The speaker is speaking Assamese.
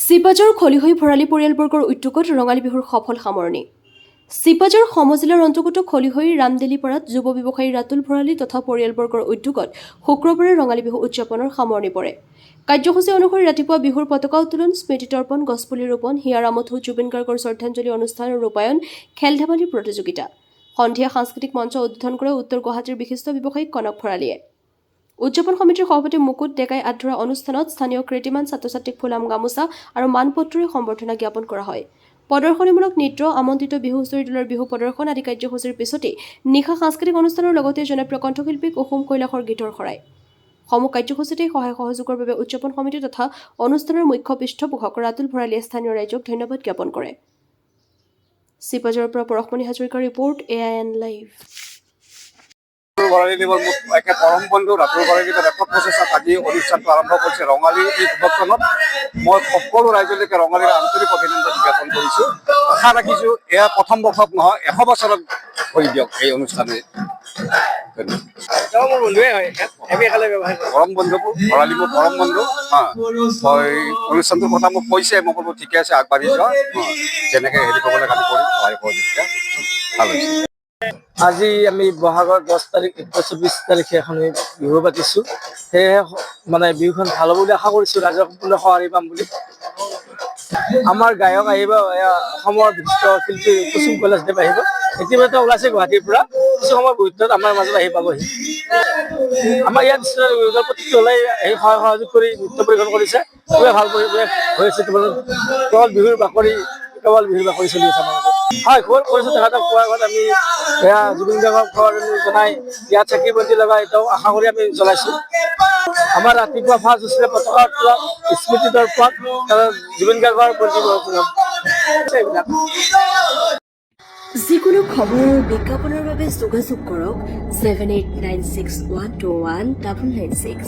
চিপাঝাৰ খলিহৈ ভৰালী পৰিয়ালবৰ্গৰ উদ্যোগত ৰঙালী বিহুৰ সফল সামৰণি। চিপাঝাৰ সমজিলাৰ অন্তৰ্গত খলিহৈ ৰামদেলিপাৰাত যুৱ ব্যৱসায়ী ৰাতুল ভৰালী তথা পৰিয়ালবৰ্গৰ উদ্যোগত শুক্ৰবাৰে ৰঙালী বিহু উদযাপনৰ সামৰণি পৰে। কাৰ্যসূচী অনুসৰি ৰাতিপুৱা বিহুৰ পতাকা উত্তোলন, স্মৃতি তৰ্পণ, গছপুলি ৰোপণ, হিয়াৰ আমঠু, জুবিন গাৰ্গৰ শ্ৰদ্ধাঞ্জলি অনুষ্ঠান আৰু ৰূপায়ণ, খেল-ধেমালিৰ প্ৰতিযোগিতা। সন্ধিয়া সাংস্কৃতিক মঞ্চ উদ্বোধন কৰে উত্তৰ গুৱাহাটীৰ বিশিষ্ট ব্যৱসায়ী কনক ভৰালীয়ে। উদযাপন সমিতিৰ সভাপতি মুকুট ডেকাই আধৰুৱা অনুষ্ঠানত স্থানীয় কৃতিমান ছাত্ৰ-ছাত্ৰীক ফুলাম গামোচা আৰু মানপত্ৰৰে সম্বৰ্ধনা জ্ঞাপন কৰা হয়। প্ৰদৰ্শনীমূলক নৃত্য, আমন্ত্ৰিত বিহু হুঁচৰি দলৰ বিহু প্ৰদৰ্শন আদি কাৰ্যসূচীৰ পিছতেই নিশা সাংস্কৃতিক অনুষ্ঠানৰ লগতে জনপ্ৰিয় কণ্ঠশিল্পী কুসুম কৈলাশৰ গীতৰ শৰাই। সমূহ কাৰ্যসূচীতে সহায় সহযোগৰ বাবে উদযাপন সমিতি তথা অনুষ্ঠানৰ মুখ্য পৃষ্ঠপোষক ৰাতুল ভৰালীয়ে স্থানীয় ৰাইজক ধন্যবাদ জ্ঞাপন কৰে। চিপাঝাৰৰ পৰা পৰশমণি হাজৰিকাৰ ৰিপৰ্ট, AIN লাইভ। একে পৰম বন্ধু ৰাতুল ভৰালীদেৱৰ একক প্ৰচেষ্টাত আজি অনুষ্ঠানটো আৰম্ভ কৰিছে। ৰঙালীৰ এই শুভক্ষণত মই সকলো ৰাইজলৈকে ৰঙালীৰ আন্তৰিক অভিনন্দন জ্ঞাপন কৰিছোঁ। আশা ৰাখিছোঁ এয়া প্ৰথম বৰ্ষত নহয়, 100 বছৰত হৈ দিয়ক এই অনুষ্ঠানে। মোৰ বন্ধুৱে হয়, পৰম বন্ধু, ভৰালী মোৰ পৰম বন্ধু। মই অনুষ্ঠানটোৰ কথা মোক কৈছে, মই ক'লো ঠিকে আছে, আগবাঢ়ি যোৱা, যেনেকৈ হেৰি কৰিব লাগে আমি কৰিম, সহায় সহযোগিতা ভাল হৈছে। আজি আমি বহাগৰ 10 তাৰিখ, 24 তাৰিখে এখন বিহু পাতিছোঁ। সেয়েহে মানে বিহুখন ভাল হ'ব বুলি আশা কৰিছোঁ, ৰাইজৰ সম্পূৰ্ণ সঁহাৰি পাম বুলি। আমাৰ গায়ক আহিব, অসমৰ বিশিষ্ট শিল্পী কুসুম কৈলাশদেৱ আহিব। ইতিমধ্যে ওলাইছে গুৱাহাটীৰ পৰা, কিছু সময়ৰ ভিতৰত আমাৰ মাজত আহি পাবহি। আমাৰ ইয়াত প্ৰতিটো ওলাই আহি সহায় সহযোগ কৰি নৃত্য পৰিৱেশন কৰিছে। খুবেই ভাল পৰিৱেশ হৈছে। কেৱল বিহুৰ বাকৰি চলি আছে আমাৰ মাজত। হয়, খবৰ কৰিছোঁ তেখেতক পোৱাৰ আগত আমি জুবিন গাৰ্গক জনাই ইয়াত চাকি বন্তি লগাই তেওঁ আশা কৰি আমি জনাইছোঁ। আমাৰ ৰাতিপুৱা ফাৰ্ষ্ট হৈছিলে পতাকা উত্তোলন, স্মৃতি তৰ্পণ, জুবিন গাৰ্গৰ এইবিলাক। যিকোনো খবৰ আৰু বিজ্ঞাপনৰ বাবে যোগাযোগ কৰক 7896121996।